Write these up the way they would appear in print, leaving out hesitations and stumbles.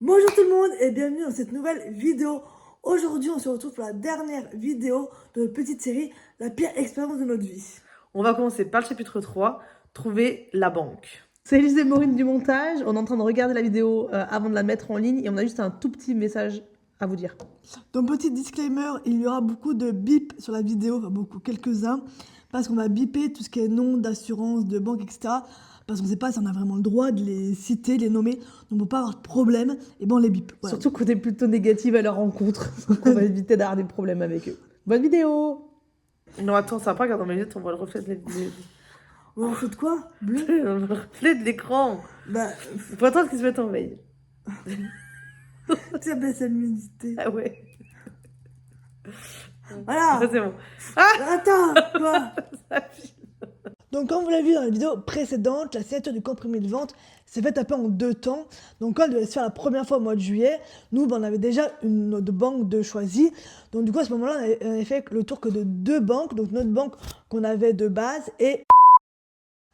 Bonjour tout le monde et bienvenue dans cette nouvelle vidéo. Aujourd'hui, on se retrouve pour la dernière vidéo de notre petite série, la pire expérience de notre vie. On va commencer par le chapitre 3, trouver la banque. C'est Elise et Maureen du montage. On est en train de regarder la vidéo avant de la mettre en ligne et on a juste un tout petit message à vous dire. Donc, petit disclaimer, il y aura beaucoup de bip sur la vidéo, enfin beaucoup, quelques-uns, parce qu'on va biper tout ce qui est nom d'assurance, de banque, etc. Parce qu'on ne sait pas si on a vraiment le droit de les citer, de les nommer, donc pour pas avoir de problème, et ben on les bip. Voilà. Surtout qu'on est plutôt négative à leur rencontre, donc on va éviter d'avoir des problèmes avec eux. Bonne vidéo. Non, attends, ça va pas, regarde dans mes lunettes, on voit le reflet de On fait de quoi? Bleu? le reflet de l'écran. Bah, Faut attendre qu'ils se mettent en veille. tu baisse la luminosité. Ah ouais. Voilà. Ah, c'est bon. Attends, quoi? Ça file. Donc, comme vous l'avez vu dans la vidéo précédente, la signature du comprimé de vente s'est faite un peu en deux temps. Donc, quand elle devait se faire la première fois au mois de juillet, nous, on avait déjà notre banque de choisie. Donc, du coup, à ce moment-là, on avait fait le tour que de deux banques. Donc, notre banque qu'on avait de base et...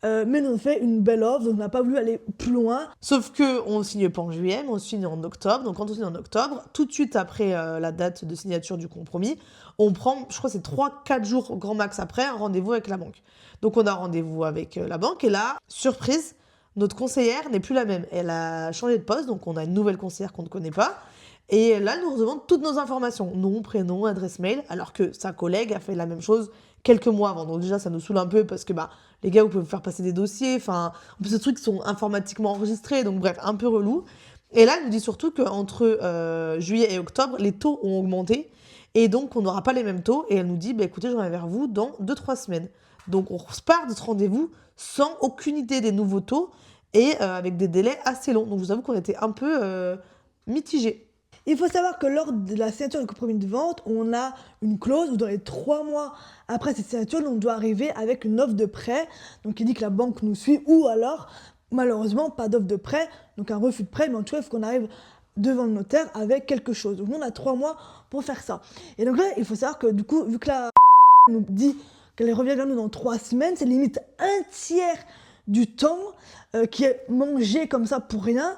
mais nous, on a fait une belle offre, donc on n'a pas voulu aller plus loin. Sauf qu'on ne signe pas en juillet, mais on signe en octobre. Donc quand on signe en octobre, tout de suite après la date de signature du compromis, on prend, je crois que c'est 3-4 jours grand max après, un rendez-vous avec la banque. Donc on a rendez-vous avec la banque et là, surprise, notre conseillère n'est plus la même. Elle a changé de poste, donc on a une nouvelle conseillère qu'on ne connaît pas. Et là, elle nous demande toutes nos informations, nom, prénom, adresse mail, alors que sa collègue a fait la même chose quelques mois avant. Donc déjà, ça nous saoule un peu parce que les gars, vous pouvez faire passer des dossiers. Enfin, en plus, ces trucs sont informatiquement enregistrés, donc bref, un peu relou. Et là, elle nous dit surtout qu'entre juillet et octobre, les taux ont augmenté et donc on n'aura pas les mêmes taux. Et elle nous dit, écoutez, je reviens vers vous dans 2-3 semaines. Donc on part de ce rendez-vous sans aucune idée des nouveaux taux et avec des délais assez longs. Donc je vous avoue qu'on était un peu mitigés. Il faut savoir que lors de la signature du compromis de vente, on a une clause où dans les 3 mois après cette signature, on doit arriver avec une offre de prêt. Donc il dit que la banque nous suit ou alors, malheureusement, pas d'offre de prêt, donc un refus de prêt, mais en tout cas, il faut qu'on arrive devant le notaire avec quelque chose. Donc nous, on a 3 mois pour faire ça. Et donc là, il faut savoir que du coup, vu que la nous dit qu'elle revient vers nous dans 3 semaines, c'est limite un tiers du temps qui est mangé comme ça pour rien,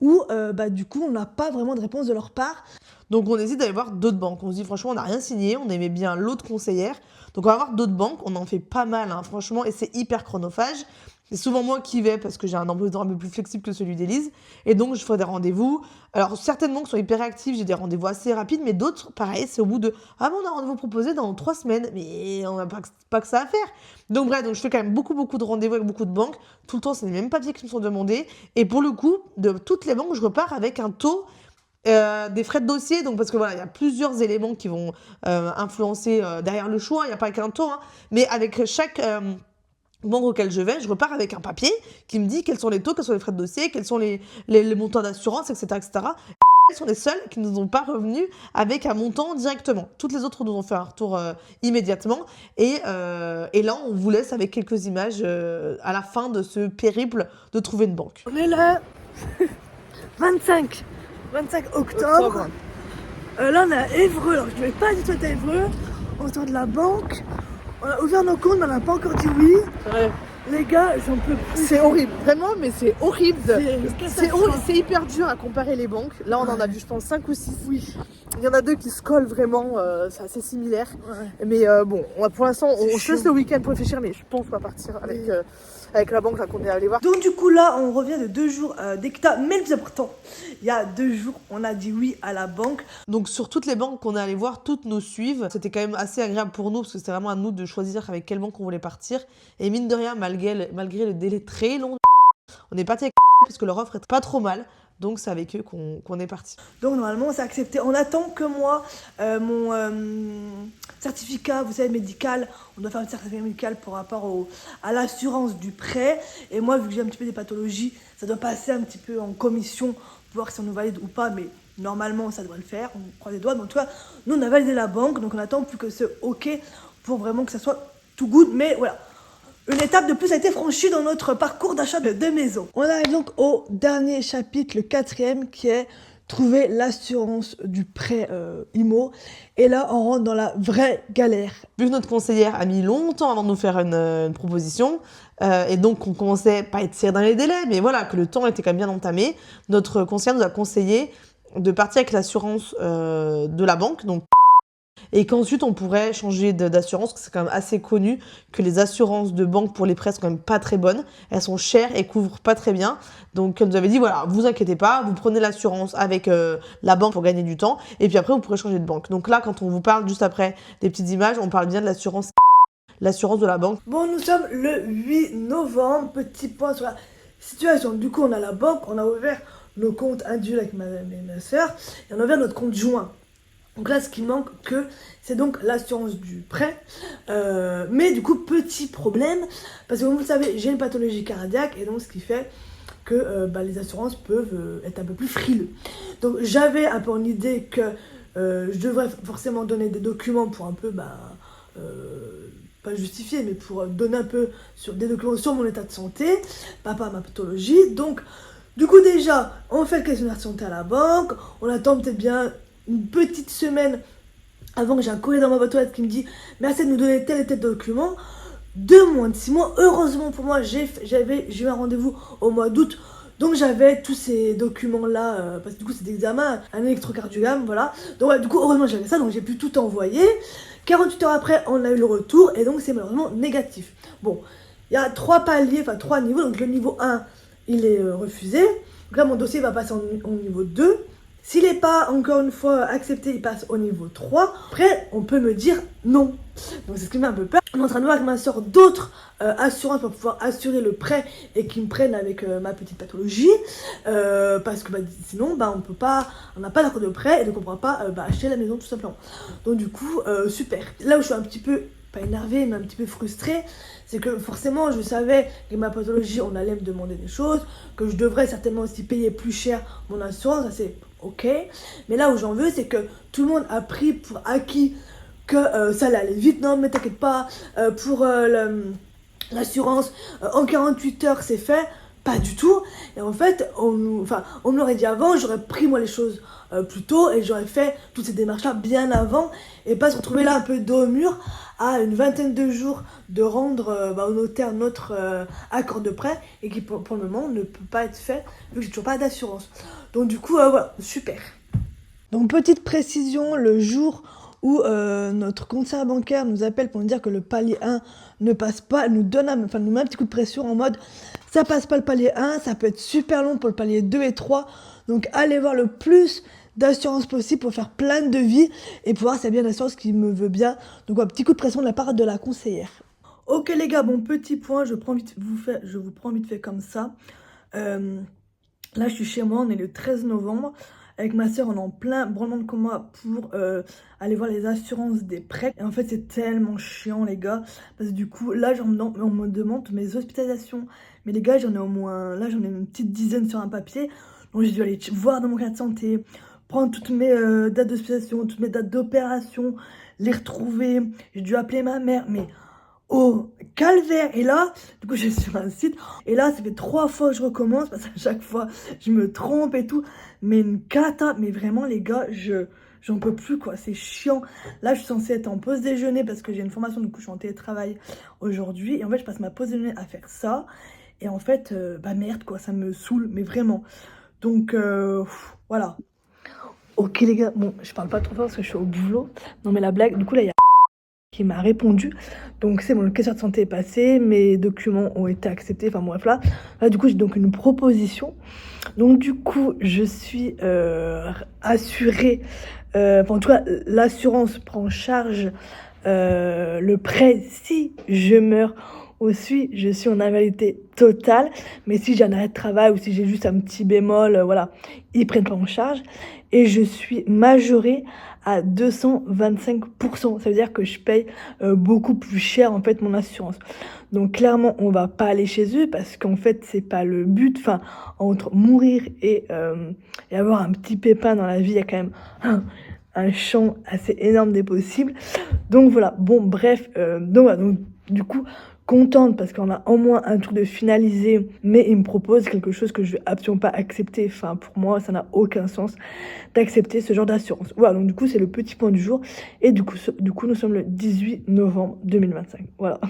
où du coup on n'a pas vraiment de réponse de leur part. Donc on hésite d'aller voir d'autres banques. On se dit franchement on n'a rien signé, on aimait bien l'autre conseillère. Donc on va voir d'autres banques, on en fait pas mal franchement et c'est hyper chronophage. C'est souvent moi qui vais parce que j'ai un emploi du temps un peu plus flexible que celui d'Élise. Et donc je ferai des rendez-vous. Alors certaines banques sont hyper actives, j'ai des rendez-vous assez rapides, mais d'autres pareil c'est au bout de « Ah bon on a un rendez-vous proposé dans 3 semaines ». Mais on n'a pas que ça à faire. Donc bref, je fais quand même beaucoup de rendez-vous avec beaucoup de banques. Tout le temps c'est les mêmes papiers qui me sont demandés. Et pour le coup, de toutes les banques, je repars avec un taux des frais de dossier, donc parce que voilà, il y a plusieurs éléments qui vont influencer derrière le choix, il n'y a pas qu'un taux, mais avec chaque banque auquel je vais, je repars avec un papier qui me dit quels sont les taux, quels sont les frais de dossier, quels sont les montants d'assurance, etc., etc. Elles sont les seules qui ne nous ont pas revenus avec un montant directement. Toutes les autres nous ont fait un retour immédiatement. Et là, on vous laisse avec quelques images à la fin de ce périple de trouver une banque. On est là, 25 octobre. Là, on est à Évreux. Alors, je ne vais pas du tout être à Évreux. On sort de la banque. On a ouvert nos comptes, mais on n'a pas encore dit oui. Ouais. Les gars, j'en peux plus. C'est horrible, vraiment, mais c'est horrible. C'est horrible. C'est hyper dur à comparer les banques. Là, on en a vu, je pense, 5 ou 6. Oui. Il y en a 2 qui se collent vraiment, c'est assez similaire. Ouais. Mais pour l'instant, on se laisse le week-end pour réfléchir, mais je pense qu'on va partir avec la banque là, qu'on est allé voir. Donc du coup là on revient de 2 jours d'ECTA, mais le plus important, il y a 2 jours on a dit oui à la banque. Donc sur toutes les banques qu'on est allé voir, toutes nous suivent. C'était quand même assez agréable pour nous parce que c'était vraiment à nous de choisir avec quelle banque on voulait partir. Et mine de rien, malgré le délai très long, on est parti avec parce que leur offre est pas trop mal. Donc c'est avec eux qu'on est parti. Donc normalement c'est accepté. On attend que moi, mon certificat, vous savez, médical, on doit faire un certificat médical par rapport à l'assurance du prêt. Et moi, vu que j'ai un petit peu des pathologies, ça doit passer un petit peu en commission pour voir si on nous valide ou pas. Mais normalement, ça devrait le faire. On croise les doigts. Mais en tout cas, nous, on a validé la banque. Donc on attend plus que ce OK pour vraiment que ça soit tout good. Mais voilà. Une étape de plus a été franchie dans notre parcours d'achat de maison. On arrive donc au dernier chapitre, le 4e, qui est trouver l'assurance du prêt IMO. Et là, on rentre dans la vraie galère. Vu que notre conseillère a mis longtemps avant de nous faire une proposition, et donc on commençait pas à être serré dans les délais, mais voilà, que le temps était quand même bien entamé, notre conseillère nous a conseillé de partir avec l'assurance de la banque, donc, et qu'ensuite on pourrait changer d'assurance, parce que c'est quand même assez connu que les assurances de banque pour les prêts sont quand même pas très bonnes, elles sont chères et couvrent pas très bien. Donc elle nous avait dit voilà, vous inquiétez pas, vous prenez l'assurance avec la banque pour gagner du temps, et puis après vous pourrez changer de banque. Donc là, quand on vous parle juste après des petites images, on parle bien de l'assurance de la banque. Bon, nous sommes le 8 novembre, petit point sur la situation. Du coup, on a la banque, on a ouvert nos comptes individuels avec ma soeur, et on a ouvert notre compte joint. Donc là, ce qui manque c'est donc l'assurance du prêt. Mais du coup, petit problème, parce que comme vous le savez, j'ai une pathologie cardiaque, et donc ce qui fait que les assurances peuvent être un peu plus frileux. Donc j'avais un peu en idée que je devrais forcément donner des documents pour un peu, pas justifier, mais pour donner un peu des documents sur mon état de santé, pas ma pathologie. Donc, du coup déjà, on fait le questionnaire de santé à la banque, on attend peut-être bien une petite semaine avant que j'ai un courrier dans ma boîte aux lettres qui me dit merci de nous donner tel et tel document. 2 mois, 6 mois, heureusement pour moi, j'ai eu un rendez-vous au mois d'août, donc j'avais tous ces documents là, parce que du coup c'est d'examen, un électrocardiogramme, voilà. Donc ouais, du coup heureusement j'avais ça, donc j'ai pu tout envoyer. 48 heures après, on a eu le retour, et donc c'est malheureusement négatif. Bon, il y a 3 paliers, enfin 3 niveaux, donc le niveau 1, il est refusé. Donc là mon dossier va passer au niveau 2. S'il n'est pas, encore une fois, accepté, il passe au niveau 3. Après, on peut me dire non. Donc c'est ce qui me fait un peu peur. On est en train de voir avec ma soeur d'autres assurances pour pouvoir assurer le prêt et qu'ils me prennent avec ma petite pathologie. Parce que sinon, on n'a pas d'accord de prêt, et donc on ne pourra pas acheter la maison tout simplement. Donc du coup, super. Là où je suis un petit peu, pas énervée, mais un petit peu frustrée, c'est que forcément je savais que ma pathologie, on allait me demander des choses, que je devrais certainement aussi payer plus cher mon assurance, ça c'est ok. Mais là où j'en veux, c'est que tout le monde a pris pour acquis que ça allait aller vite. Non mais t'inquiète pas, pour l'assurance, en 48 heures c'est fait. Pas du tout. Et en fait, on me l'aurait dit avant, j'aurais pris moi les choses plus tôt, et j'aurais fait toutes ces démarches-là bien avant, et pas se retrouver là un peu dos au mur à une vingtaine de jours de rendre au notaire notre accord de prêt, et qui pour le moment ne peut pas être fait vu que j'ai toujours pas d'assurance. Donc du coup, voilà, super. Donc petite précision, le jour où notre conseiller bancaire nous appelle pour nous dire que le palier 1 ne passe pas, nous met un petit coup de pression en mode ça passe pas le palier 1, ça peut être super long pour le palier 2 et 3, donc allez voir le plus d'assurance possible pour faire plein de devis et pour voir s'il y a bien l'assurance qui me veut bien. Donc un petit coup de pression de la part de la conseillère. Ok les gars, bon petit point, je vous prends vite fait comme ça. Là je suis chez moi, on est le 13 novembre. Avec ma soeur, on est en plein branlement de coma pour aller voir les assurances des prêts. Et en fait, c'est tellement chiant, les gars. Parce que du coup, là, on me demande mes hospitalisations. Mais les gars, j'en ai une petite dizaine sur un papier. Donc, j'ai dû aller voir dans mon cas de santé, prendre toutes mes dates d'hospitalisation, toutes mes dates d'opération, les retrouver. J'ai dû appeler ma mère, mais oh, calvaire. Et là, du coup, je suis sur un site. Et là, ça fait 3 fois que je recommence, parce qu'à chaque fois, je me trompe et tout. Mais une cata, mais vraiment, les gars, j'en peux plus, quoi. C'est chiant. Là, je suis censée être en pause déjeuner, parce que j'ai une formation, du coup, je suis en télétravail aujourd'hui. Et en fait, je passe ma pause déjeuner à faire ça. Et en fait, merde, quoi, ça me saoule, mais vraiment. Donc, voilà. Ok, les gars, bon, je parle pas trop fort parce que je suis au boulot. Non, mais la blague, du coup, là, il y a qui m'a répondu. Donc c'est bon, le questionnaire de santé est passé, mes documents ont été acceptés, enfin bref là du coup j'ai donc une proposition. Donc du coup je suis assurée, en tout cas l'assurance prend en charge le prêt si je meurs ou si je suis en invalidité totale, mais si j'ai un arrêt de travail ou si j'ai juste un petit bémol, voilà, ils prennent pas en charge. Et je suis majorée à 225%. Ça veut dire que je paye beaucoup plus cher en fait mon assurance. Donc clairement on va pas aller chez eux, parce qu'en fait c'est pas le but. Enfin, entre mourir et avoir un petit pépin dans la vie, il y a quand même un champ assez énorme des possibles. Donc voilà, bon bref, donc du coup contente parce qu'on a au moins un truc de finalisé, mais il me propose quelque chose que je vais absolument pas accepter. Enfin, pour moi, ça n'a aucun sens d'accepter ce genre d'assurance. Voilà, donc du coup, c'est le petit point du jour. Et du coup, nous sommes le 18 novembre 2025. Voilà.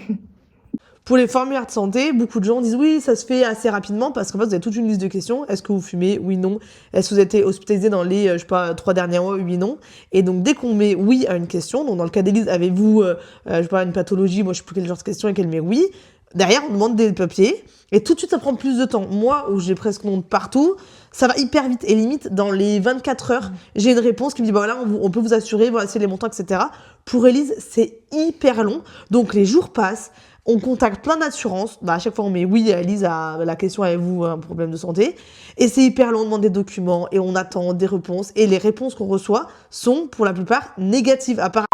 Pour les formulaires de santé, beaucoup de gens disent oui, ça se fait assez rapidement parce qu'en fait, vous avez toute une liste de questions. Est-ce que vous fumez? Oui, non. Est-ce que vous êtes été hospitalisé dans les, 3 derniers mois? Oui, non. Et donc, dès qu'on met oui à une question, donc dans le cas d'Élise, avez-vous, une pathologie? Moi, je sais plus quel genre de question et qu'elle met oui. Derrière, on demande des papiers et tout de suite, ça prend plus de temps. Moi, où j'ai presque mon nom de partout, ça va hyper vite et limite, dans les 24 heures, j'ai une réponse qui me dit, bah voilà, on peut vous assurer, voici les montants, etc. Pour Élise, c'est hyper long. Donc, les jours passent. On contacte plein d'assurances. À chaque fois, on met oui à Elise à la question avez-vous un problème de santé? Et c'est hyper long, on demande des documents et on attend des réponses. Et les réponses qu'on reçoit sont pour la plupart négatives, à part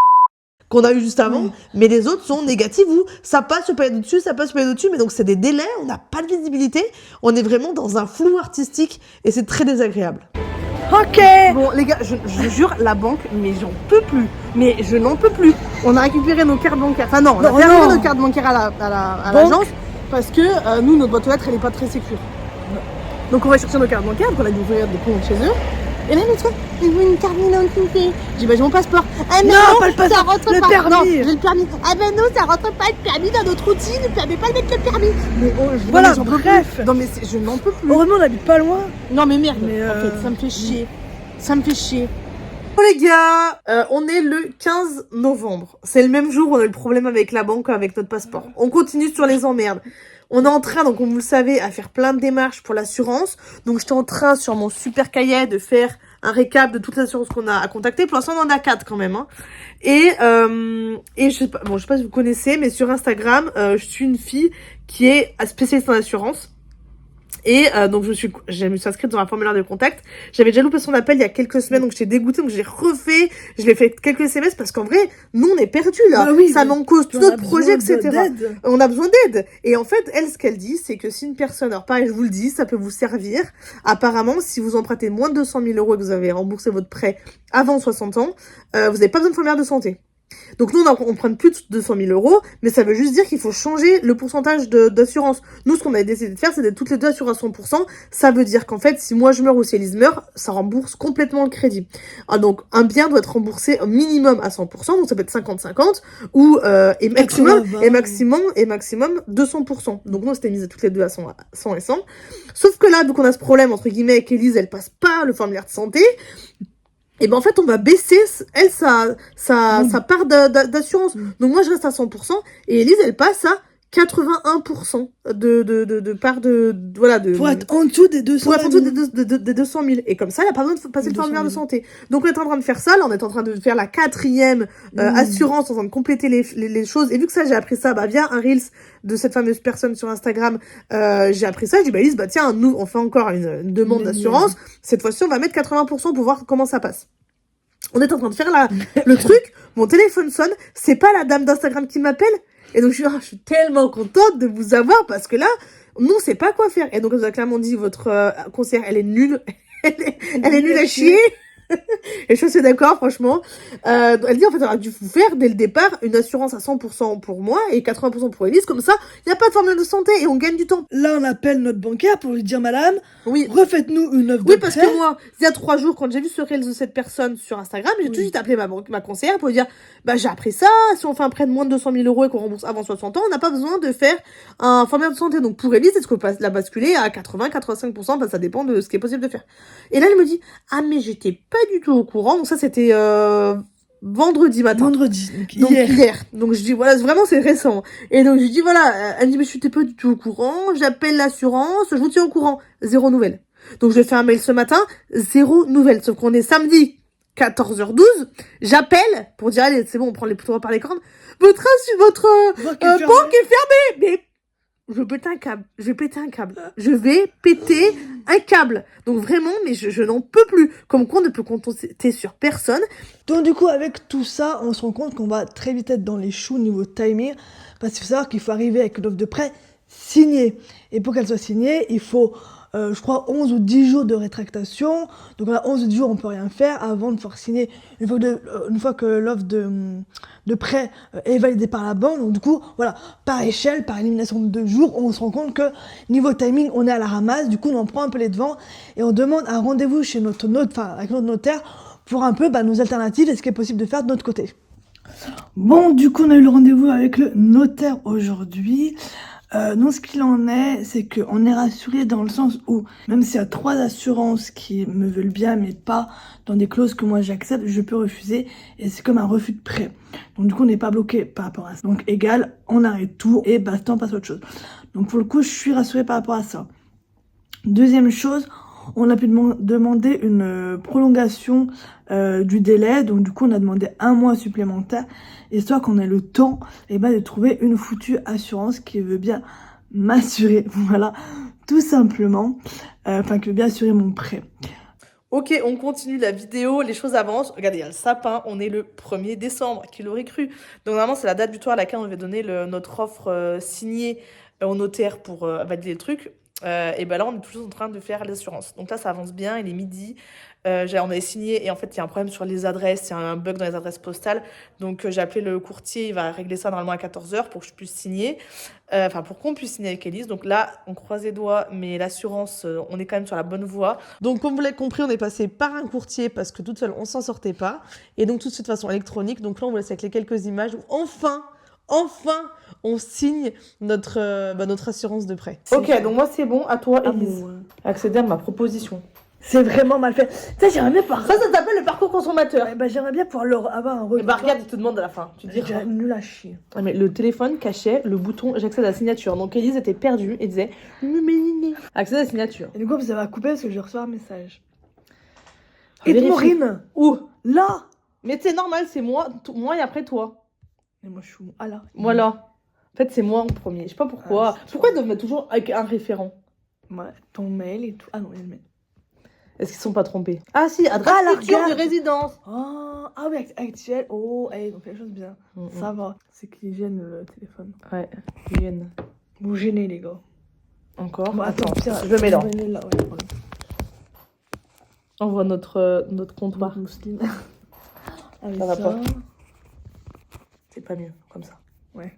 qu'on a eu juste avant. Mais les autres sont négatives où ça passe, je peux aller dessus, ça passe, je peux aller dessus. Mais donc, c'est des délais, on n'a pas de visibilité. On est vraiment dans un flou artistique et c'est très désagréable. Ok. Bon, les gars, je jure, la banque, mais j'en peux plus. Mais je n'en peux plus. On a récupéré nos cartes bancaires. Enfin, non, on a perdu nos cartes bancaires à l'agence parce que nous, notre boîte aux lettres, elle n'est pas très sécure. Donc, on va chercher nos cartes bancaires, donc on a dû ouvrir des comptes chez eux. Et là, il me dit, il veut une carte d'identité. J'ai dit, bah, j'ai mon passeport. Ah non, pas le passeport, ça rentre le pas. permis. Non, j'ai le permis. Ah ben non, ça rentre pas le permis dans notre outil. Ne permet pas de mettre le permis. Mais Voilà, j'en peux bref. plus. Non, mais je n'en peux plus. Heureusement, on n'habite pas loin. Non, mais merde. Mais En fait, ça me fait chier. Ça me fait chier. Bon les gars, on est le 15 novembre. C'est le même jour où on a eu le problème avec la banque, avec notre passeport. On continue sur les emmerdes. On est en train, donc comme vous le savez, à faire plein de démarches pour l'assurance. Donc j'étais en train sur mon super cahier de faire un récap de toutes les assurances qu'on a à contacter. Pour l'instant, on en a 4 quand même. Hein. Et je sais pas, bon, je sais pas si vous connaissez, mais sur Instagram, je suis une fille qui est spécialiste en assurance. Et donc je me suis inscrite dans un formulaire de contact. J'avais déjà loupé son appel il y a quelques semaines, donc j'étais dégoûtée, donc j'ai refait. Je l'ai fait quelques SMS parce qu'en vrai, nous on est perdus là. Ça m'en cause tout notre projet, etc. On a besoin d'aide. Et en fait, elle, ce qu'elle dit, c'est que si une personne, alors pareil, je vous le dis, ça peut vous servir. Apparemment, si vous empruntez moins de 200 000 € et que vous avez remboursé votre prêt avant 60 ans, vous n'avez pas besoin de formulaire de santé. Donc nous, on prend plus de 200 000 €, mais ça veut juste dire qu'il faut changer le pourcentage d'assurance. Nous, ce qu'on a décidé de faire, c'est d'être toutes les deux assurées à 100%. Ça veut dire qu'en fait, si moi je meurs ou si Elise meurt, ça rembourse complètement le crédit. Alors, donc, un bien doit être remboursé au minimum à 100%, donc ça peut être 50-50, ou et maximum 200%. Donc nous, c'était mis toutes les deux à 100 et 100. Sauf que là, donc on a ce problème, entre guillemets, avec Elise, elle passe pas le formulaire de santé. Et ben en fait on va baisser elle sa part d'assurance. Donc moi je reste à 100% et Elise elle passe à 81% de part voilà de pour être en dessous des 200 000. Pour être en dessous des 200 000. Et comme ça, elle n'a pas besoin de passer le formulaire de santé. Donc, on est en train de faire ça. Là, on est en train de faire la 4e assurance, en train de compléter les choses. Et vu que ça, j'ai appris ça via un Reels de cette fameuse personne sur Instagram. J'ai appris ça. Je dis, bah, Lise, tiens, nous, on fait encore une demande d'assurance. Cette fois-ci, on va mettre 80% pour voir comment ça passe. On est en train de faire le truc. Mon téléphone sonne. C'est pas la dame d'Instagram qui m'appelle. Et donc, je suis tellement contente de vous avoir parce que là, nous, on sait pas quoi faire. Et donc, elle nous a clairement dit, votre conseillère, elle est nulle. elle est nulle à chier. Et je suis d'accord, franchement. Elle dit, en fait, on aurait dû vous faire, dès le départ, une assurance à 100% pour moi et 80% pour Elise. Comme ça, il n'y a pas de formulaire de santé et on gagne du temps. Là, on appelle notre bancaire pour lui dire, madame, oui, refaites-nous une offre de oui, parce prêt. que moi, il y a 3 jours, quand j'ai vu ce Reels de cette personne sur Instagram, j'ai tout de suite appelé ma conseillère pour lui dire, bah, j'ai appris ça. Si on fait un prêt de moins de 200 000 € et qu'on rembourse avant 60 ans, on n'a pas besoin de faire un formulaire de santé. Donc, pour Elise, est-ce qu'on peut la basculer à 80-85%? Bah, ça dépend de ce qui est possible de faire. Et là, elle me dit, ah, mais j'étais pas du tout au courant. Donc ça, c'était vendredi matin. Donc hier. Donc je dis, voilà, vraiment, c'est récent. Et donc je dis, voilà, elle me dit, mais je n'étais pas du tout au courant. J'appelle l'assurance, je vous tiens au courant. 0 nouvelle. Donc je lui ai fait un mail ce matin, 0 nouvelle. Sauf qu'on est samedi, 14h12. J'appelle pour dire, allez, c'est bon, on prend les poutres par les cornes. Votre banque est fermée. Mais je vais péter un câble. Je vais péter un câble. Donc vraiment, mais je n'en peux plus. Comme quoi, on ne peut compter sur personne. Donc du coup, avec tout ça, on se rend compte qu'on va très vite être dans les choux niveau timing. Parce qu'il faut savoir qu'il faut arriver avec une offre de prêt signée. Et pour qu'elle soit signée, il faut je crois, 11 ou 10 jours de rétractation. Donc, à 11 ou 10 jours, on peut rien faire avant de pouvoir signer une fois que l'offre de prêt est validée par la banque. Donc, du coup, voilà, par échelle, par élimination de 2 jours, on se rend compte que niveau timing, on est à la ramasse. Du coup, on en prend un peu les devants et on demande un rendez-vous chez avec notre notaire pour un peu nos alternatives et ce qui est possible de faire de notre côté. Bon, du coup, on a eu le rendez-vous avec le notaire aujourd'hui. Donc, ce qu'il en est, c'est qu'on est rassuré dans le sens où, même s'il y a 3 assurances qui me veulent bien, mais pas dans des clauses que moi j'accepte, je peux refuser, et c'est comme un refus de prêt. Donc, du coup, on n'est pas bloqué par rapport à ça. Donc, égal, on arrête tout, et basta, on passe à autre chose. Donc, pour le coup, je suis rassurée par rapport à ça. Deuxième chose, on a pu demander une prolongation du délai. Donc, du coup, on a demandé 1 mois supplémentaire, histoire qu'on ait le temps de trouver une foutue assurance qui veut bien m'assurer, voilà, tout simplement, qui veut bien assurer mon prêt. Ok, on continue la vidéo, les choses avancent. Regardez, il y a le sapin, on est le 1er décembre, qui l'aurait cru. Donc normalement, c'est la date butoir à laquelle on devait donner notre offre signée au notaire pour valider le truc. Et ben là, on est toujours en train de faire l'assurance. Donc là, ça avance bien, il est midi. On avait signé et en fait, il y a un problème sur les adresses, il y a un bug dans les adresses postales. Donc j'ai appelé le courtier, il va régler ça normalement à 14h pour que je puisse signer. Pour qu'on puisse signer avec Élise. Donc là, on croise les doigts, mais l'assurance, on est quand même sur la bonne voie. Donc, comme vous l'avez compris, on est passé par un courtier parce que toute seule, on s'en sortait pas. Et donc, tout de suite, de façon électronique. Donc là, on vous laisse avec les quelques images où enfin, on signe notre assurance de prêt. Ok, donc moi, c'est bon. À toi, Élise. Accéder à ma proposition. C'est vraiment mal fait. Ça, j'aimerais bien pouvoir... Ça s'appelle le parcours consommateur. j'aimerais bien pouvoir avoir un retour. Et regarde, il te demande à la fin. Tu dis. J'ai nul à chier. Ah, mais le téléphone cachait le bouton j'accède à la signature. Donc Élise était perdue et disait accède à la signature. Et du coup, ça va couper parce que je reçois un message. Vérifie. Et Maureen, Où? là. Mais c'est normal, c'est moi et après toi. Et moi, je suis où? Ah là. Voilà. En fait, c'est moi en premier. Je sais pas pourquoi. Pourquoi ils doivent mettre toujours avec un référent? Ouais, ton mail et tout. Ah non, il y a le mail. Est-ce qu'ils sont pas trompés? Ah si, adresse future de résidence. Oh, ah oui, actuel. Oh, donc les choses bien. Ça va. C'est qu'ils gênent le téléphone. Ouais, ils viennent. Vous gênez, les gars. Encore. Bon, attends, je le mets là. Ouais, On voit notre comptoir. Mousseline. Ça va pas. C'est pas mieux, comme ça. Ouais.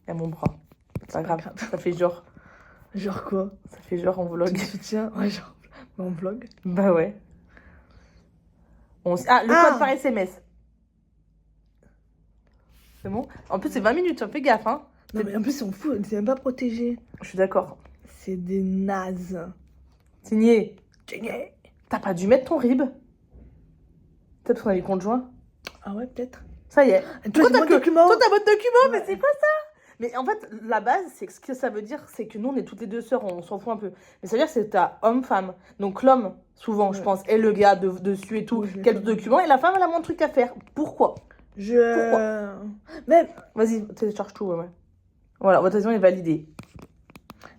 Il y a mon bras. C'est pas grave. Ça fait genre. Genre quoi? Ça fait genre en vlog. Tu soutiens? Ouais, genre. En vlog? Bah ouais. Le code par SMS. C'est bon? En plus, c'est 20 minutes, fais gaffe, hein. Non, mais en plus, on fout, c'est même pas protégé. Je suis d'accord. C'est des nazes. Signé. Signé. T'as pas dû mettre ton RIB? Peut-être parce qu'on a les conjoints. Ah ouais, peut-être. Ça y est. Toi, t'as document. Toi, t'as votre document, Ouais. mais c'est quoi ça? Mais en fait, la base, c'est que ce que ça veut dire, c'est que nous, on est toutes les deux sœurs, on s'en fout un peu. Mais ça veut dire que c'est ta homme-femme. Donc l'homme, souvent, je pense, est le gars dessus et tout, Oui, qui a le document, et la femme, elle a moins de trucs à faire. Pourquoi? Mais. Vas-y, télécharge tout, ouais. Voilà, votre adhésion est validée.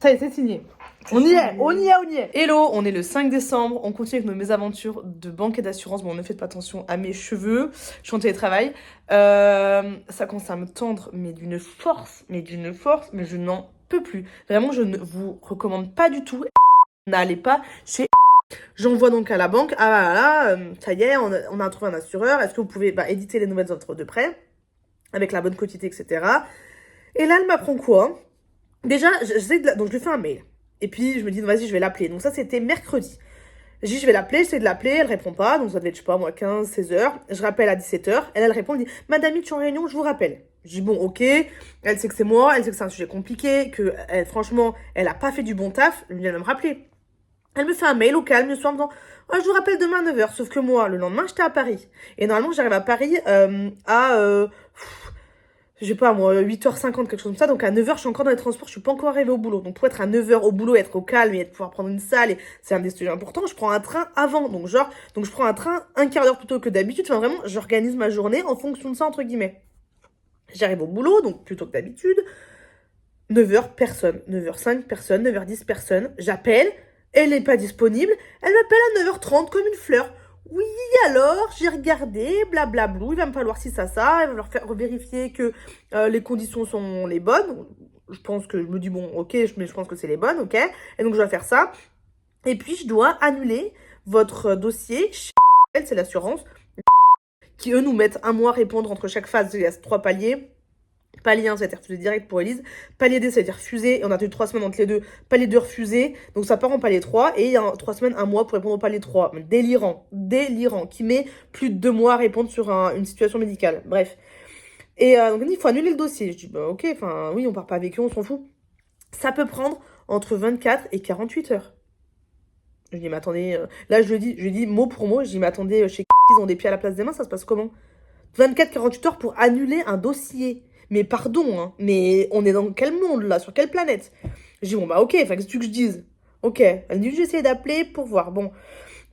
Ça y est, c'est signé. On y est. Hello, on est le 5 décembre, on continue avec nos mésaventures de banque et d'assurance. Bon, ne faites pas attention à mes cheveux, je suis en télétravail. Ça commence à me tendre, mais d'une force, mais je n'en peux plus. Vraiment, je ne vous recommande pas du tout. N'allez pas chez... J'envoie donc à la banque, ça y est, on a trouvé un assureur, est-ce que vous pouvez éditer les nouvelles offres de prêt avec la bonne quotité, etc. Et là, elle m'apprend quoi? Déjà, donc je lui fais un mail. Et puis, je me dis, vas-y, je vais l'appeler. Donc ça, c'était mercredi. Je dis, je vais l'appeler, j'essaie de l'appeler, elle répond pas. Donc ça devait être, je sais pas, moi, 15, 16 heures. Je rappelle à 17 heures. Elle répond, elle dit, Madame, je suis en réunion, je vous rappelle. Je dis, bon, ok. Elle sait que c'est moi, elle sait que c'est un sujet compliqué, que, franchement, elle a pas fait du bon taf. Elle vient de me rappeler. Elle me fait un mail au calme le soir en me disant, oh, je vous rappelle demain à 9h. Sauf que moi, le lendemain, j'étais à Paris. Et normalement, j'arrive à Paris je sais pas moi, 8h50, quelque chose comme ça. Donc à 9h, je suis encore dans les transports, je suis pas encore arrivée au boulot. Donc pour être à 9h au boulot, être au calme et pouvoir prendre une salle, et c'est un des sujets importants, je prends un train avant. Donc je prends un train un quart d'heure plus tôt que d'habitude. Enfin vraiment, j'organise ma journée en fonction de ça, entre guillemets. J'arrive au boulot, donc plutôt que d'habitude. 9h, personne. 9h05, personne. 9h10, personne. J'appelle, elle n'est pas disponible. Elle m'appelle à 9h30 comme une fleur. Oui, alors, j'ai regardé, blablablou, il va me falloir ci, ça, il va falloir vérifier que les conditions sont les bonnes. Je me dis, bon, ok, mais je pense que c'est les bonnes, ok. Et donc, je dois faire ça. Et puis, je dois annuler votre dossier chez elle, c'est l'assurance, qui eux nous mettent un mois à répondre entre chaque phase. Il y a 3 paliers. Palier 1, ça va être refusé direct pour Elise. Palier 2, ça veut dire refusé. Et on a tenu 3 semaines entre les deux. Palier 2, refusé. Donc ça part en palier 3. Et il y a 3 semaines, un mois pour répondre au palier 3. Délirant. Délirant. Qui met plus de 2 mois à répondre sur une situation médicale. Bref. Et donc il faut annuler le dossier. Je dis, bah ok, enfin oui, on part pas avec eux, on s'en fout. Ça peut prendre entre 24 et 48 heures. Je dis, mais attendez, là je lui dis mot pour mot, je dis, mais attendez, chez ils ont des pieds à la place des mains, ça se passe comment? 24-48 heures pour annuler un dossier. Mais pardon, hein, mais on est dans quel monde là? Sur quelle planète? Je dis, bon bah ok, enfin qu'est-ce que tu veux que je dise? Ok, elle me dit, j'ai essayé d'appeler pour voir. Bon,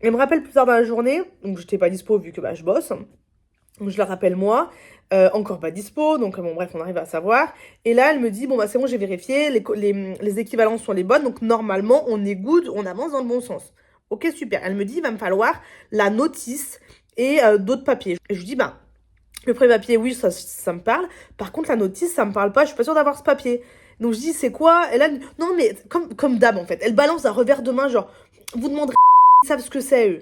elle me rappelle plus tard dans la journée, donc j'étais pas dispo vu que bah je bosse. Donc je la rappelle moi, encore pas dispo, donc bon bref, on arrive à savoir. Et là, elle me dit, bon bah c'est bon, j'ai vérifié, les équivalences sont les bonnes, donc normalement, on est good, on avance dans le bon sens. Ok, super. Elle me dit, il va me falloir la notice et d'autres papiers. Et je lui dis, bah, le premier papier, oui, ça me parle. Par contre, la notice, ça me parle pas, je suis pas sûre d'avoir ce papier. Donc je dis, c'est quoi? Et là, non mais, comme d'hab en fait, elle balance un revers de main, genre, vous demanderez, ils savent ce que c'est eux.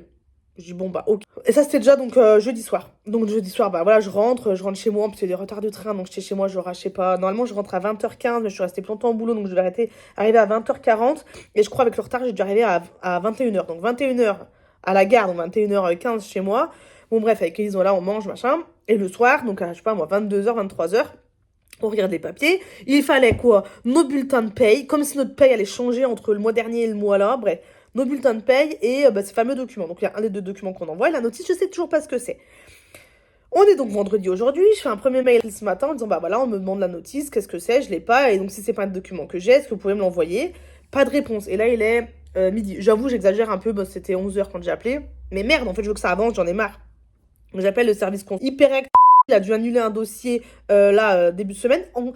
Je dis bon bah ok. Et ça c'était déjà donc jeudi soir. Donc jeudi soir bah voilà je rentre chez moi parce qu'il y a des retards de train donc j'étais chez moi je sais pas. Normalement je rentre à 20h15 mais je suis restée plus longtemps au boulot donc je vais arriver à 20h40 et je crois avec le retard j'ai dû arriver à 21h. Donc 21h à la gare donc 21h15 chez moi. Bon bref avec Elise là on mange machin et le soir donc à, je sais pas moi 22h 23h on regarde les papiers. Il fallait quoi? Nos bulletins de paye comme si notre paye allait changer entre le mois dernier et le mois là. Bref nos bulletins de paye et ces fameux documents. Donc il y a un des 2 documents qu'on envoie et la notice, je sais toujours pas ce que c'est. On est donc vendredi aujourd'hui, je fais un premier mail ce matin en disant bah voilà, on me demande la notice, qu'est-ce que c'est, je l'ai pas, et donc si c'est pas un document que j'ai, est-ce que vous pouvez me l'envoyer? Pas de réponse. Et là il est midi. J'avoue, j'exagère un peu, bah, c'était 11h quand j'ai appelé. Mais merde, en fait je veux que ça avance, j'en ai marre. Donc j'appelle le service compte hyper actif, il a dû annuler un dossier début de semaine. En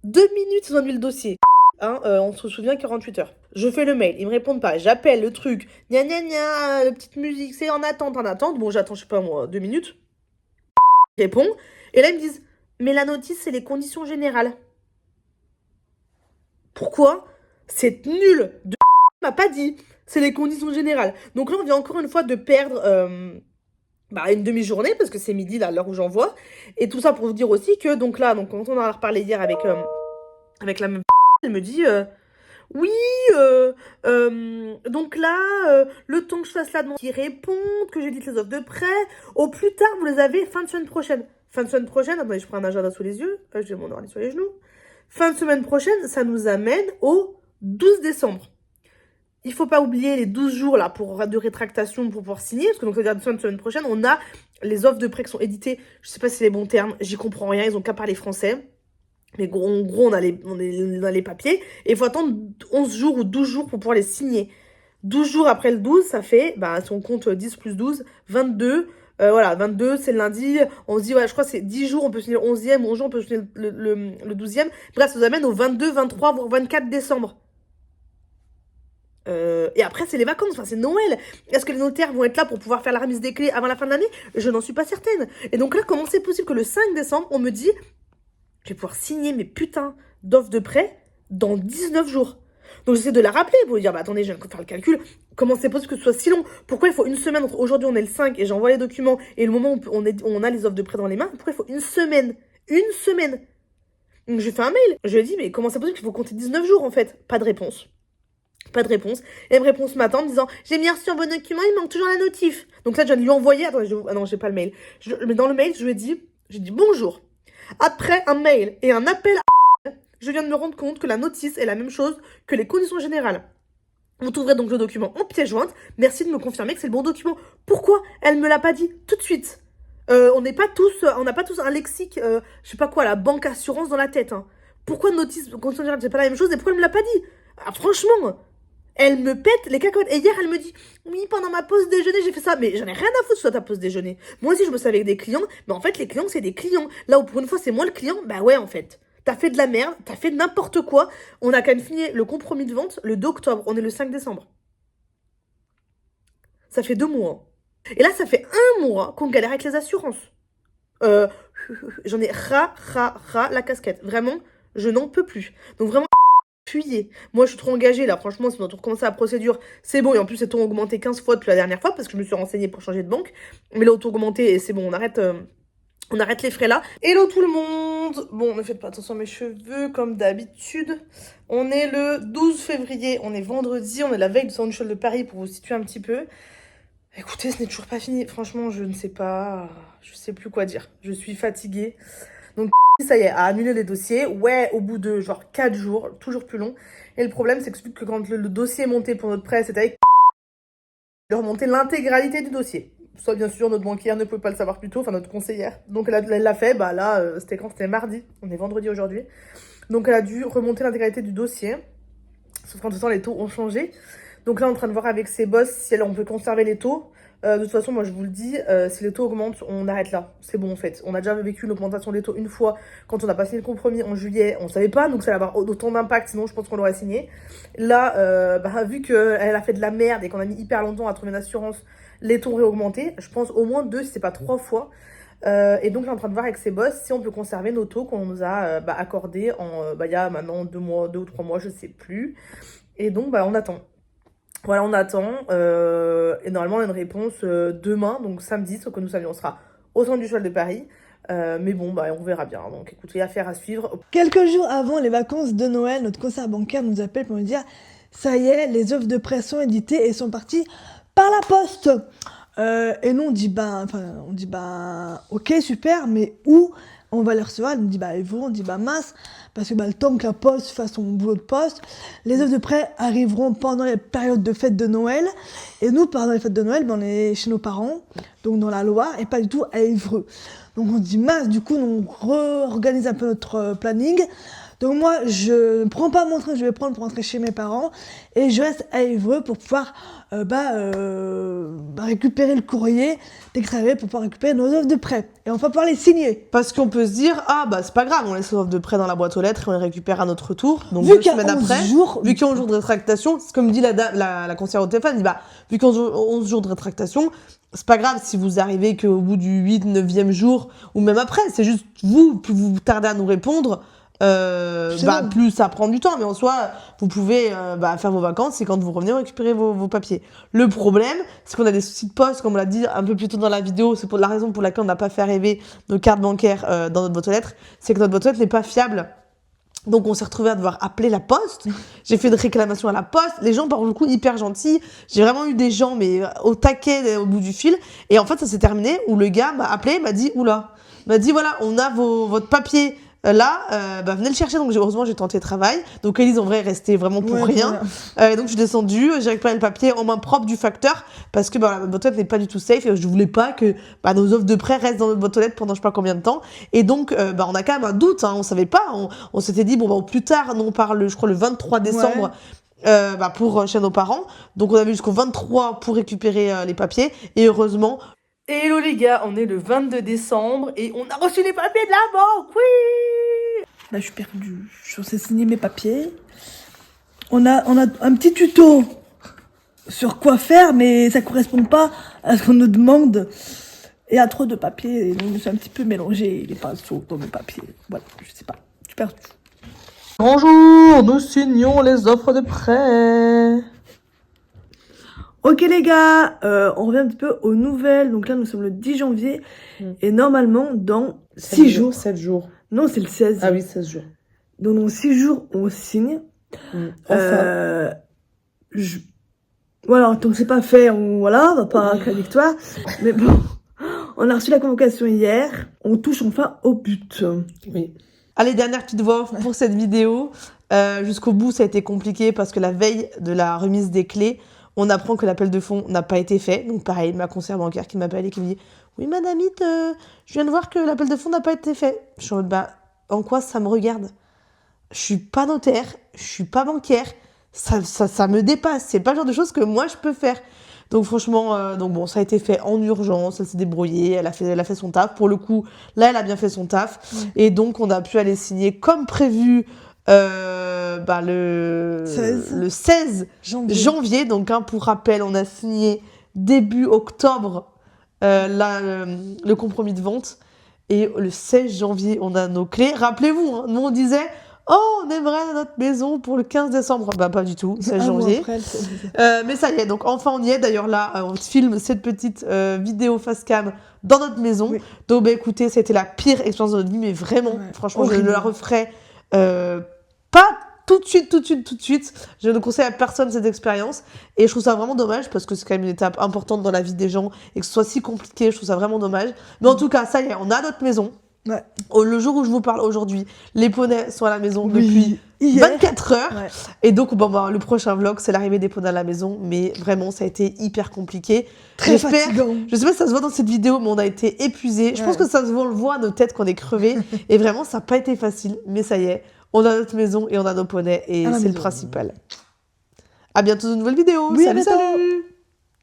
2 minutes, ils ont annulé le dossier. Hein, on se souvient 48 heures. Je fais le mail, ils me répondent pas. J'appelle le truc, gna gna gna, la petite musique, c'est en attente, en attente. Bon, j'attends, je sais pas moi, 2 minutes. Je réponds, et là ils me disent, mais la notice, c'est les conditions générales. Pourquoi? C'est nul de m'a pas dit, c'est les conditions générales. Donc là, on vient encore une fois de perdre une demi-journée, parce que c'est midi, là, à l'heure où j'envoie. Et tout ça pour vous dire aussi que, donc là, donc, quand on en a reparlé hier avec la même elle me dit... Oui, donc là, le temps que je fasse la demande, qui répondent, que j'édite les offres de prêt, au plus tard, vous les avez fin de semaine prochaine. Fin de semaine prochaine, attendez, je prends un agenda sous les yeux, j'ai mon ordi sur les genoux. Fin de semaine prochaine, ça nous amène au 12 décembre. Il faut pas oublier les 12 jours là de rétractation pour pouvoir signer, parce que donc ça veut dire fin de semaine prochaine, on a les offres de prêt qui sont éditées, je sais pas si c'est les bons termes, j'y comprends rien, ils ont qu'à parler français. Mais en gros, on a les papiers. Et il faut attendre 11 jours ou 12 jours pour pouvoir les signer. 12 jours après le 12, ça fait, si on compte 10 plus 12, 22. Voilà, 22, c'est le lundi. On se dit, ouais, je crois que c'est 10 jours, on peut signer le 11e. 11 jours, on peut signer le 12e. Bref, ça nous amène au 22, 23, voire 24 décembre. Et après, c'est les vacances, enfin, c'est Noël. Est-ce que les notaires vont être là pour pouvoir faire la remise des clés avant la fin de l'année? Je n'en suis pas certaine. Et donc là, comment c'est possible que le 5 décembre, on me dit... je vais pouvoir signer mes putains d'offres de prêt dans 19 jours. Donc j'essaie de la rappeler pour lui dire, attendez, je viens de faire le calcul. Comment c'est possible que ce soit si long? Pourquoi il faut une semaine entre aujourd'hui on est le 5 et j'envoie les documents et le moment où on a les offres de prêt dans les mains? Pourquoi il faut une semaine? Une semaine. Donc j'ai fait un mail. Je lui ai dit, mais comment c'est possible qu'il faut compter 19 jours en fait? Pas de réponse. Pas de réponse. Et elle me répond ce matin en me disant, j'ai bien reçu un bon document, il manque toujours la notif. Donc là, je viens de lui envoyer. Attendez, ah non, j'ai pas le mail. Mais dans le mail, j'ai dit bonjour. Après un mail et un appel à... je viens de me rendre compte que la notice est la même chose que les conditions générales. Vous trouverez donc le document en pièce jointe. Merci de me confirmer que c'est le bon document. Pourquoi elle me l'a pas dit tout de suite? On n'a pas tous un lexique, je sais pas quoi, la banque assurance dans la tête. Hein. Pourquoi notice, conditions générales, c'est pas la même chose et pourquoi elle me l'a pas dit? Franchement, elle me pète les cacahuètes. Et hier, elle me dit, oui, pendant ma pause déjeuner, j'ai fait ça. Mais j'en ai rien à foutre sur ta pause déjeuner. Moi aussi, je bosse avec des clients. Mais en fait, les clients, c'est des clients. Là où pour une fois, c'est moi le client. Bah ouais, en fait. T'as fait de la merde. T'as fait n'importe quoi. On a quand même fini le compromis de vente le 2 octobre. On est le 5 décembre. Ça fait 2 mois. Et là, ça fait 1 mois qu'on galère avec les assurances. J'en ai ras la casquette. Vraiment, je n'en peux plus. Donc vraiment, Fuyez. Moi, je suis trop engagée là. Franchement, si on doit recommencer la procédure, c'est bon. Et en plus, c'est tout augmenté 15 fois depuis la dernière fois parce que je me suis renseignée pour changer de banque. Mais là, auto augmenté et c'est bon, on arrête les frais là. Hello tout le monde. Bon, ne faites pas attention à mes cheveux comme d'habitude. On est le 12 février, on est vendredi, on est la veille du Salon du Cheval de Paris pour vous situer un petit peu. Écoutez, ce n'est toujours pas fini. Franchement, je ne sais pas, je sais plus quoi dire. Je suis fatiguée. Donc ça y est, a annulé les dossiers. Ouais, au bout de genre 4 jours, toujours plus long. Et le problème, c'est que quand le dossier est monté pour notre prêt, c'était avec de remonter l'intégralité du dossier. Soit bien sûr, notre banquière ne pouvait pas le savoir plus tôt, enfin notre conseillère. Donc elle l'a fait, bah là, c'était quand? C'était mardi. On est vendredi aujourd'hui. Donc elle a dû remonter l'intégralité du dossier. Sauf qu'en tout temps, les taux ont changé. Donc là, on est en train de voir avec ses boss si on peut conserver les taux. De toute façon, moi je vous le dis, si les taux augmentent, on arrête là. C'est bon en fait. On a déjà vécu l'augmentation des taux une fois quand on a passé le compromis en juillet. On savait pas, donc ça allait avoir autant d'impact, sinon je pense qu'on l'aurait signé. Là, vu qu'elle a fait de la merde et qu'on a mis hyper longtemps à trouver une assurance, les taux réaugmentés, je pense au moins 2, si c'est pas 3 fois. Et donc, là, on est en train de voir avec ses boss si on peut conserver nos taux qu'on nous a accordés il y a maintenant 2 mois, 2 ou 3 mois, je sais plus. Et donc, on attend. Voilà, on attend. Et normalement, on a une réponse demain, donc samedi, sauf que nous savions, on sera au Centre du Cheval de Paris. Mais bon, on verra bien. Donc, écoutez, affaire à suivre. Quelques jours avant les vacances de Noël, notre conseiller bancaire nous appelle pour nous dire ça y est, les offres de prêt sont éditées et sont parties par la poste. Et nous, on dit ok, super, mais où on va les recevoir? Elle nous dit et vous? On dit mince, parce que le temps que la poste fasse son boulot de poste, les offres de prêt arriveront pendant les périodes de fête de Noël. Et nous, pendant les fêtes de Noël, on est chez nos parents, donc dans la Loire, et pas du tout à Évreux. Donc on dit mince, du coup, on réorganise un peu notre planning. Donc moi, je ne prends pas mon train que je vais prendre pour rentrer chez mes parents et je reste à Évreux pour pouvoir récupérer le courrier dès que ça arrive pour pouvoir récupérer nos offres de prêt. Et on va pouvoir les signer. Parce qu'on peut se dire, c'est pas grave, on laisse les offres de prêt dans la boîte aux lettres et on les récupère à notre retour. Donc Vu 2 semaines après, vu qu'il y a 11 jours de rétractation, c'est comme dit la conseillère au téléphone, elle dit, vu qu'il y a 11 jours de rétractation, c'est pas grave si vous arrivez qu'au bout du 8, 9e jour, ou même après, c'est juste plus vous tardez à nous répondre, plus ça prend du temps, mais en soi vous pouvez faire vos vacances et quand vous revenez récupérer vos papiers. Le problème, c'est qu'on a des soucis de poste, comme on l'a dit un peu plus tôt dans la vidéo. C'est pour la raison pour laquelle on n'a pas fait arriver nos cartes bancaires dans notre boîte aux lettres, c'est que notre boîte aux lettres n'est pas fiable. Donc on s'est retrouvé à devoir appeler la poste. J'ai fait une réclamation à la poste. Les gens, par le coup, hyper gentils. J'ai vraiment eu des gens, mais au taquet, au bout du fil. Et en fait, ça s'est terminé où le gars m'a appelé, m'a dit, m'a dit, voilà, on a votre papier venez le chercher. Donc heureusement j'ai tenté le travail. Donc Elise en vrai est restée vraiment pour rien. Donc je suis descendue, j'ai récupéré le papier en main propre du facteur parce que la boîte aux lettres n'est pas du tout safe et je voulais pas que nos offres de prêt restent dans notre boîte aux lettres pendant je sais pas combien de temps. Et donc on a quand même un doute, on savait pas, on s'était dit au plus tard, on parle je crois le 23 décembre. Pour chez nos parents. Donc on avait jusqu'au 23 pour récupérer les papiers et heureusement. Hello les gars, on est le 22 décembre et on a reçu les papiers de la banque, oui. Là, je suis perdue. Je suis censée signer mes papiers. On a un petit tuto sur quoi faire, mais ça correspond pas à ce qu'on nous demande. Il y a trop de papiers, donc je suis un petit peu mélangée les pinceaux dans mes papiers. Voilà, je sais pas. Je suis perdue. Bonjour, nous signons les offres de prêt. Ok les gars, on revient un petit peu aux nouvelles. Donc là, nous sommes le 10 janvier. Et normalement, dans 6 jours... 7 jours. Non, c'est le 16. Ah oui, 16 jours. Donc dans 6 jours, on signe. Enfin. Voilà, tant que c'est pas fait, on va pas à la victoire. Mais bon, on a reçu la convocation hier. On touche enfin au but. Oui. Allez, dernière petite voix pour cette vidéo. Jusqu'au bout, ça a été compliqué parce que la veille de la remise des clés, on apprend que l'appel de fonds n'a pas été fait. Donc pareil, ma conseillère bancaire qui m'appelle et qui me dit « Oui, madame, je viens de voir que l'appel de fonds n'a pas été fait. » Je suis en mode en quoi ça me regarde? Je suis pas notaire, je suis pas bancaire. Ça me dépasse. C'est pas le genre de choses que moi, je peux faire. Donc franchement, ça a été fait en urgence. Elle s'est débrouillée, elle a fait son taf. Pour le coup, là, elle a bien fait son taf. Et donc, on a pu aller signer comme prévu le 16 janvier. Donc, pour rappel, on a signé début octobre le compromis de vente. Et le 16 janvier, on a nos clés. Rappelez-vous, nous on disait oh, on aimerait notre maison pour le 15 décembre. Bah, pas du tout, c'est Un mois janvier. après, Mais ça y est, donc enfin on y est. D'ailleurs là, on filme cette petite vidéo face cam dans notre maison. Oui. Donc bah écoutez, c'était la pire expérience de notre vie, mais vraiment, Ouais, franchement, je horrible. la referai pas tout de suite. Je ne conseille à personne cette expérience. Et je trouve ça vraiment dommage parce que c'est quand même une étape importante dans la vie des gens et que ce soit si compliqué, je trouve ça vraiment dommage. Mais en tout cas, ça y est, on a notre maison. Ouais. Le jour où je vous parle aujourd'hui, les poneys sont à la maison Oui, depuis hier. 24 heures. Ouais. Et donc, bon, bah, le prochain vlog, c'est l'arrivée des poneys à la maison. Mais vraiment, ça a été hyper compliqué. Très J'espère- fatigant. Je sais pas si ça se voit dans cette vidéo, mais on a été épuisés. Je pense Ouais. que ça se voit, on le voit à nos têtes qu'on est crevés. Et vraiment, ça n'a pas été facile. Mais ça y est, on a notre maison et on a nos poneys. Et À la c'est le maison. principal. À bientôt dans une nouvelle vidéo. Oui, à Salut, bientôt. salut!